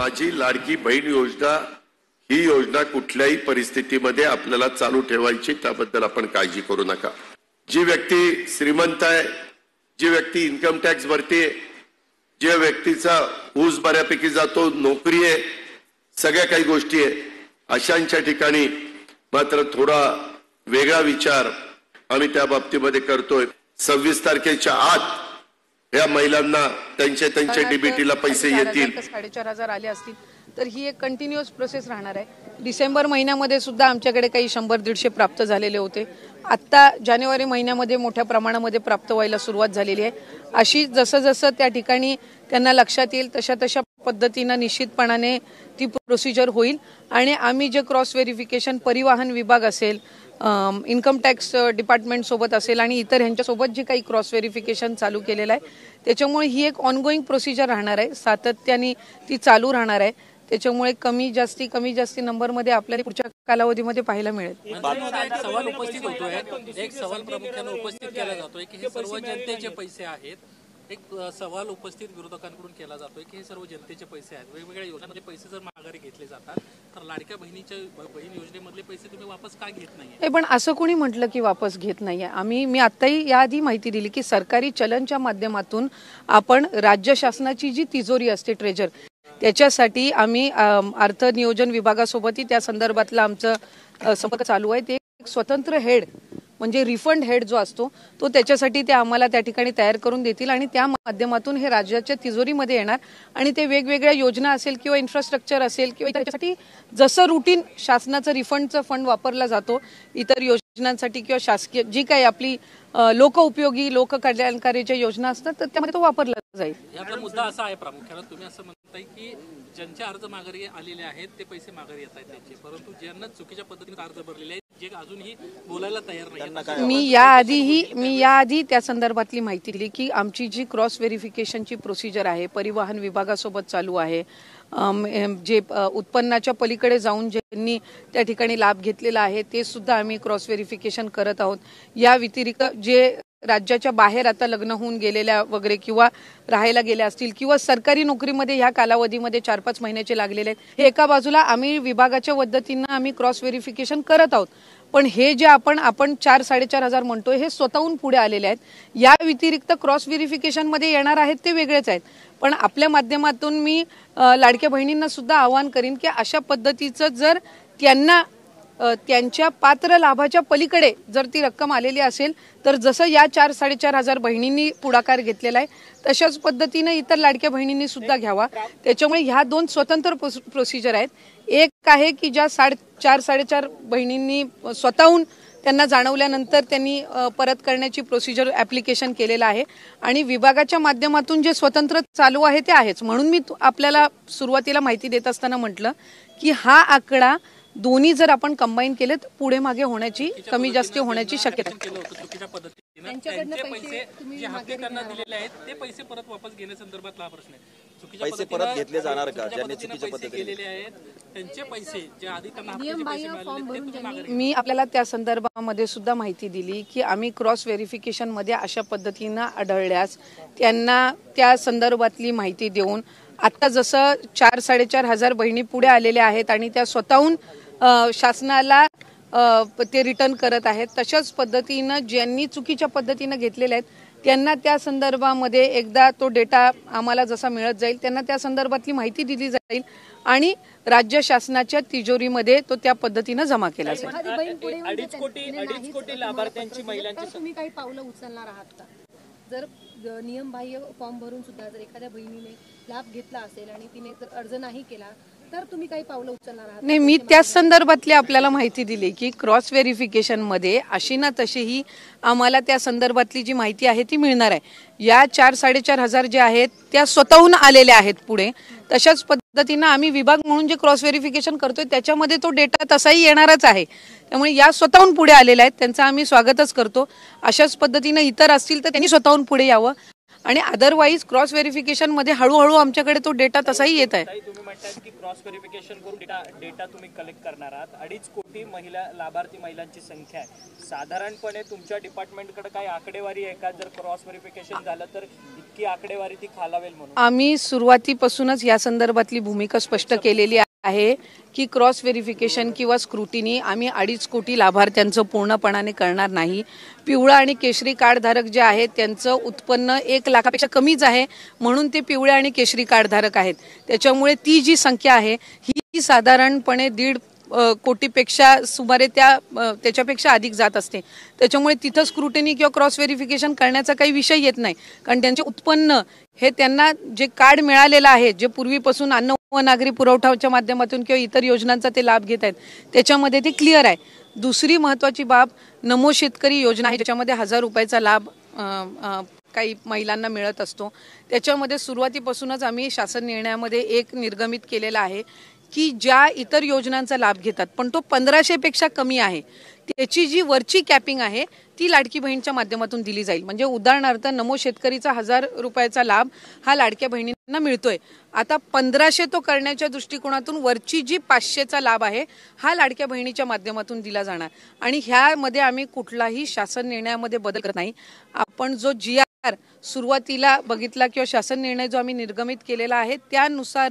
माझी लाडकी बहीण योजना ही योजना कुठल्याही परिस्थितीमध्ये आपल्याला चालू ठेवायची, त्याबद्दल आपण काळजी करू नका। जी व्यक्ती श्रीमंत आहे, जी व्यक्ती इन्कम टॅक्स भरते, ज्या व्यक्तीचा ऊस बऱ्यापैकी जातो, नोकरी आहे, सगळ्या काही गोष्टी आहे, अशांच्या ठिकाणी मात्र थोडा वेगळा विचार आम्ही त्या बाबतीमध्ये करतोय। 26 तारखेच्या आत या महिलांना त्यांच्या डीबीटीला पैसे येतील। 4,500 आले असतील तर ही एक कंटिन्युअस प्रोसेस राहणार आहे। डिसेंबर महिन्यामध्ये सुद्धा आमच्याकडे काही 100-150 प्राप्त झालेले होते। आता जानेवारी महिन्यामध्ये मोठ्या प्रमाणामध्ये प्राप्त व्हायला सुरुवात झालेली आहे। अशी जसं त्या ठिकाणी त्यांना लक्षात येईल तशा पद्धतीने निश्चितपणाने ती प्रोसिजर होईल आणि आम्ही जे क्रॉस व्हेरिफिकेशन परिवहन विभाग असेल, इन्कम टॅक्स डिपार्टमेंट सोबत असेल आणि इतर यांच्या सोबत जे काही क्रॉस व्हेरिफिकेशन चालू केलेलं आहे त्याच्यामुळे ही एक ऑनगोईंग प्रोसिजर राहणार आहे, सातत्याने ती चालू राहणार आहे। त्याच्यामुळे कमी जास्ती नंबरमध्ये आपल्याला पुढच्या कालावधीमध्ये पाहायला मिळेल। एक सवाल उपस्थित होतोय, एक सवाल प्रामुख्याने उपस्थित केला जातोय की हे सर्व जनतेचे पैसे आहेत। एक सवाल उपस्थित विरोधकांकडून केला जातोय की हे सर्व जनतेचे पैसे आहेत, वेगवेगळ्या योजनांमध्ये पैसे जर माघारी घेतले जातात तर लाडक्या बहीण योजनेमधले पैसे तुम्ही वापस का घेत नाहीये? पण असं कोणी म्हटलं की वापस घेत नाहीये? मी आताही याआधी माहिती दिली की सरकारी चलनच्या माध्यमातून आपण राज्य शासनाची जी तिजोरी असते ट्रेजर, त्याच्यासाठी आम्ही अर्थ नियोजन विभागासोबतही त्या संदर्भातला आमचं संपर्क चालू आहे। ते एक स्वतंत्र हेड म्हणजे रिफंड हेड जो असतो तो त्याच्यासाठी ते आम्हाला त्या ठिकाणी तयार करून देतील आणि त्या माध्यमातून हे राज्याच्या तिजोरीमध्ये येणार आणि ते वेगवेगळ्या योजना असेल किंवा इन्फ्रास्ट्रक्चर असेल किंवा त्याच्यासाठी जसं रुटीन शासनाचं रिफंडचं फंड वापरला जातो इतर योजनांसाठी किंवा शासकीय जी काही आपली लोकउपयोगी लोककल्याणकारीच्या योजना असतात तर त्यामध्ये तो वापरला जाईल। याचा मुद्दा असा आहे प्रामुख्याने तुम्ही असं म्हणताय की ज्यांचे अर्ज माघारी आलेले आहेत ते पैसे माघारी येत आहेत त्यांचे, परंतु ज्यांना चुकीच्या पद्धतीने अर्ज भरलेले आहेत जे अजूनही बोलायला तयार नाही। मी याआधी त्या संदर्भातली माहिती दिली की आमची जी क्रॉस व्हेरिफिकेशनची प्रोसिजर आहे परिवहन विभागासोबत चालू आहे। जे उत्पन्नाच्या पलीकडे जाऊन ज्यांनी त्या ठिकाणी लाभ घेतलेला आहे ते सुद्धा आम्ही क्रॉस व्हेरिफिकेशन करत आहोत। या व्यतिरिक्त जे राज्याच्या बाहेर आता लग्न होऊन गेलेल्या वगैरे किंवा राहायला गेल्या असतील किंवा सरकारी नोकरीमध्ये ह्या कालावधीमध्ये 4-5 महिन्याचे लागलेले आहेत, हे एका बाजूला आम्ही विभागाच्या पद्धतीने आम्ही क्रॉस व्हेरिफिकेशन करत आहोत। पण हे जे आपण 4,000-4,500 म्हणतोय हे स्वतःहून पुढे आलेले आहेत। या व्यतिरिक्त क्रॉस व्हेरिफिकेशन मध्ये येणार आहेत ते वेगळेच आहेत। पण आपल्या माध्यमातून मी लाडक्या बहिणींना सुद्धा आवाहन करीन की अशा पद्धतीचं जर त्यांना त्यांच्या पात्र लाभाच्या पलीकडे जर ती रक्कम आलेली असेल तर जसं या 4,000-4,500 बहिणींनी पुढाकार घेतलेला आहे तशाच पद्धतीने इतर लाडक्या बहिणींनी सुद्धा घ्यावा। त्याच्यामुळे ह्या दोन स्वतंत्र प्रोसिजर आहेत। एक आहे की ज्या 4,500 बहिणींनी स्वतःहून त्यांना जाणवल्यानंतर त्यांनी परत करण्याची प्रोसिजर ऍप्लिकेशन केलेलं आहे आणि विभागाच्या माध्यमातून जे स्वतंत्र चालू आहे ते आहेच। म्हणून मी आपल्याला सुरुवातीला माहिती देत असताना म्हटलं की हा आकडा दोन्ही जर आपण कंबाईन केले तर पुढे मागे होण्याची कमी जास्त होण्याची शक्यता आहे। पैसे परत वापस घेण्यासंदर्भातला प्रश्न आहे। पैसे परत घेतले जाणार का ज्यांनी चुकीच्या पद्धतीने केलेले आहेत त्यांचे पैसे जे आधी त्यांना मी आपल्याला त्या संदर्भामध्ये सुद्धा माहिती दिली की आम्ही क्रॉस व्हेरिफिकेशन मध्ये अशा पद्धतीने आढळल्यास त्यांना त्या संदर्भातली माहिती देऊन आता जसं 4,000-4,500 बहिणी पुढे आलेल्या आहेत आणि त्या स्वतःहून शासनाला ते रिटर्न करत आहेत, तशाच पद्धतीनं ज्यांनी चुकीच्या पद्धतीने घेतलेले आहेत त्यांना त्या संदर्भामध्ये एकदा तो डेटा आम्हाला जसा मिळत जाईल त्यांना त्या संदर्भातली माहिती दिली जाईल आणि राज्य शासनाच्या तिजोरीमध्ये तो त्या पद्धतीने जमा केला जाईल। 2.5 कोटी लाभार्थ्यांची महिलांची तुम्ही काही पावलं उचलणार आहात का? जर नियमबाह्य फॉर्म भरून सुद्धा जर एखाद्या बहिणीने लाभ घेतला असेल आणि तिने जर अर्ज नाही केला तर तुम्ही काही पावलं उचलणार आहात? नाही, मी त्याच संदर्भातली आपल्याला माहिती दिली की क्रॉस व्हेरिफिकेशन मध्ये अशी ना तशीही आम्हाला त्या संदर्भातली जी माहिती आहे ती मिळणार आहे। या 4,000-4,500 जे आहेत त्या स्वतःहून आलेल्या आहेत पुढे, तशाच पद्धतीने आम्ही विभाग म्हणून जे क्रॉस व्हेरिफिकेशन करतोय त्याच्यामध्ये तो डेटा तसाही येणारच आहे। त्यामुळे या स्वतःहून पुढे आलेल्या आहेत त्यांचं आम्ही स्वागतच करतो। अशाच पद्धतीने इतर असतील तर त्यांनी स्वतःहून पुढे यावं आणि अदरवाईज क्रॉस व्हेरिफिकेशनमध्ये हळूहळू आमच्याकडे तो डेटा तसाही येत आहे. तुम्ही म्हणतात की क्रॉस व्हेरिफिकेशन करून डेटा तुम्ही कलेक्ट करणार आहात. 2.5 कोटी महिला लाभार्थी महिलांची संख्या आहे. साधारणपणे तुमच्या डिपार्टमेंटकडे काही आकडेवारी आहे का? जर क्रॉस व्हेरिफिकेशन झालं तर इतकी आकडेवारी ती खालावेल म्हणून? आम्ही सुरुवातीपासूनच या संदर्भातली भूमिका स्पष्ट केलेली आहे की क्रॉस व्हेरिफिकेशन किंवा स्क्रुटिनी आम्ही 2.5 कोटी लाभार्थ्यांचं पूर्णपणाने करणार नाही. पिवळा आणि केशरी कार्डधारक जे आहेत त्यांचं उत्पन्न 1 लाखापेक्षा कमीच आहे, म्हणून ते पिवळे आणि केशरी कार्डधारक आहेत. त्याच्यामुळे ती जी संख्या आहे ही साधारणपणे 1.5 कोटीपेक्षा सुमारे त्याच्यापेक्षा अधिक जात असते. त्याच्यामुळे तिथं स्क्रुटिनी किंवा क्रॉस व्हेरिफिकेशन करण्याचा काही विषय येत नाही, कारण त्यांचे उत्पन्न हे त्यांना जे कार्ड मिळालेलं आहे, जे पूर्वीपासून अन्न व नागरी पुरवठाच्या माध्यमातून किंवा इतर योजनांचा ते लाभ घेत आहेत, त्याच्यामध्ये ते क्लिअर आहे. दुसरी महत्त्वाची बाब नमो शेतकरी योजना आहे, ज्याच्यामध्ये 1000 रुपयाचा लाभ काही महिलांना मिळत असतो. त्याच्यामध्ये सुरुवातीपासूनच आम्ही शासन निर्णयामध्ये एक निर्गमित केलेला आहे की ज्या इतर योजनांचा लाभ घेतात पण तो 1500 पेक्षा कमी आहे, त्याची जी वरची कॅपिंग आहे ती लाडकी बहीणच्या माध्यमातून दिली जाईल. म्हणजे उदाहरणार्थ नमो शेतकरीचा 1000 रुपयाचा लाभ हा लाडक्या बहिणींना मिळतोय. आता 1500 तो करण्याच्या दृष्टिकोनातून वरची जी 500चा लाभ आहे हा लाडक्या बहिणीच्या माध्यमातून दिला जाणार. आणि ह्यामध्ये आम्ही कुठलाही शासन निर्णयामध्ये बदल करत नाही. आपण जो GR सुरुवातीला बघितला किंवा शासन निर्णय जो आम्ही निर्गमित केलेला आहे त्यानुसार